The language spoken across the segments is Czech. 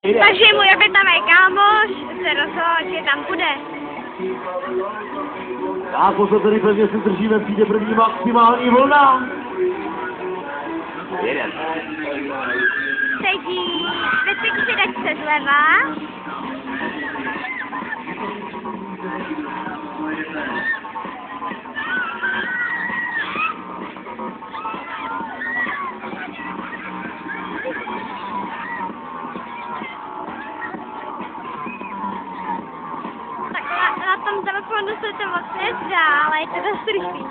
Takže můj obětavý kámoš se rozhodl, že tam půjde. A pozor, tady pevně se držíme, přijde první maximální vlna. Jeden. Sedí ve třičce zleva. Na tom telefonu se to moc nezdá, ale je to dost rychlý.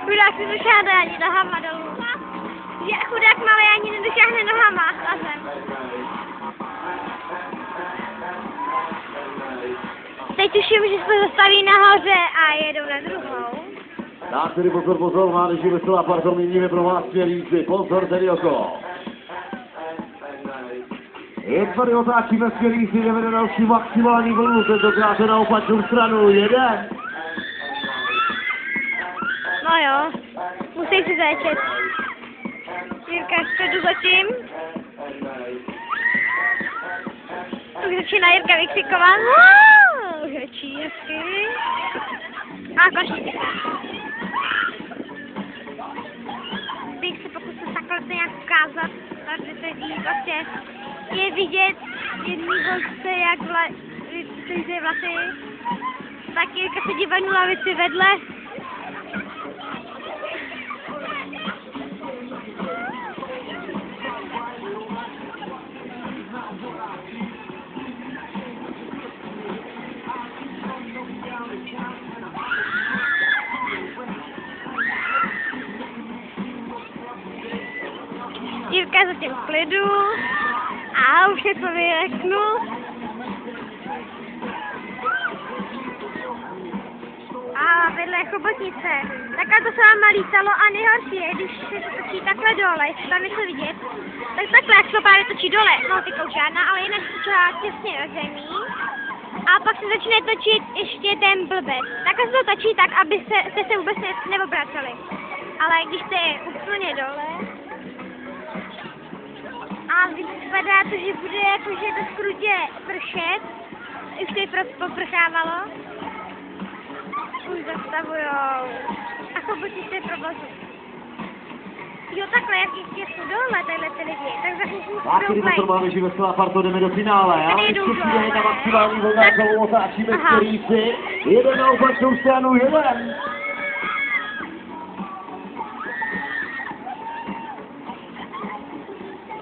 Chudák si došáhne ani nohama dolů. Že chudák malý ani nedošáhne nohama na zem. Teď tuším, že se zastaví nahoře a jedou na druhou. Tak tedy pozor, mládeži Veselá Parta, měníme pro vás směríci, pozor tedy okolo. Je tady otáčíme směríci, jdeme na další maximální vlnu, tentokrát na opačnou stranu, jeden. No jo, musí si začít. Jirka zpětu zatím. Už začíná Jirka vykřikovat. Už řečí, hezky. A končí. Bych se pokusil takhle to nějak ukázat, takže sedí vlastně je vidět jedný volce, jak vytříze vlasy. Tak Jirka sedí v jednu lavici vedle. Jirka je zatím v klidu a už je to vyreknul. A vedle je chobotnice. Takhle to se vám lícalo a nejhorší je, když se to točí takhle dole, jestli tam něco vidět, tak takhle, jak se to právě točí dole, no tykou žádná, ale jinak se točila těsně do zemí. A pak se začne točit ještě ten blbec. Takhle se to točí tak, aby jste se vůbec neobraceli. Ale když jste úplně dole, a vypadá to, že bude jakože to skrutě pršet. Už to poprchávalo. Už zastavujou. A chobotnice je provozu. Jo, takhle, jak jsou dole tyhle ty lidi, tak za chvíli Tak tedy pozor, mládeži Veselá Parta, jdeme do finále. Ale ještě přijde jedna maximální vlna, celou otáčíme směríci. Jeden na opačnou stranu, jeden.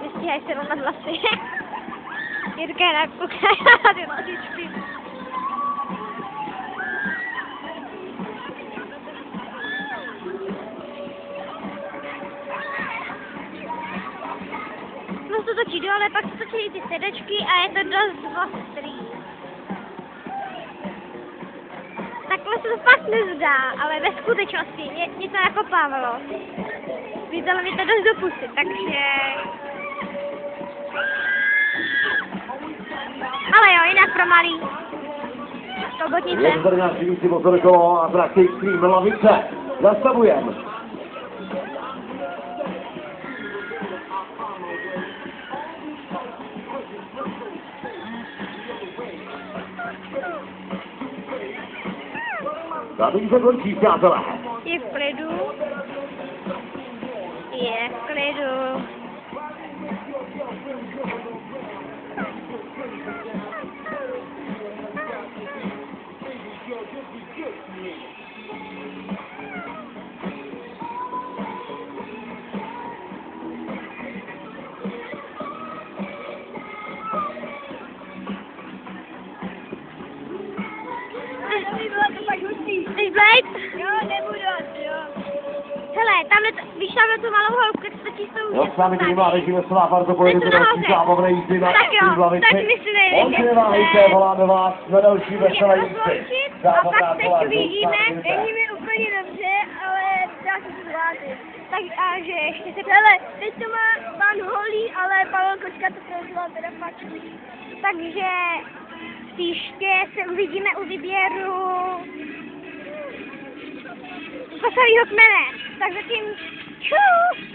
Nestíhají se rovnat vlasy. Jirka je nakouká ty lasičky. No se točí dole, pak se točí ty sedačky a je to dost ostrý. Takhle se to fakt nezdá, ale ve skutečnosti mě to nakopávalo. Vydalo mi to dost dopustit, takže... Ale jo, jinak pro malý. Chobotnice. Je tady náš řídící pozor kolo a trakce Extreme lavice. Zastavujeme. Tady se končí, přátelé. Je v klidu. Je v klidu. Chceš Blade? Jo, nebudu asi, jo. Hele, tamhle, víš tamhle tu malou holku, jak se čistou Jo, s námi tady mládeži Veselá parta pojede do další zábavné jízdy na tak jo, tak my si nejdeme. Holky, neváhejte, voláme vás na další veselé jízdy. A pak teď uvidíme, není mi úplně dobře, ale dá se to zvládnout. Takže ještě se... Hele, teď to má pan Holý, ale Pavel Kočka to prozval teda fakt. Takže příště se uvidíme u výběru Veselýho kmene. Tak zatím čus!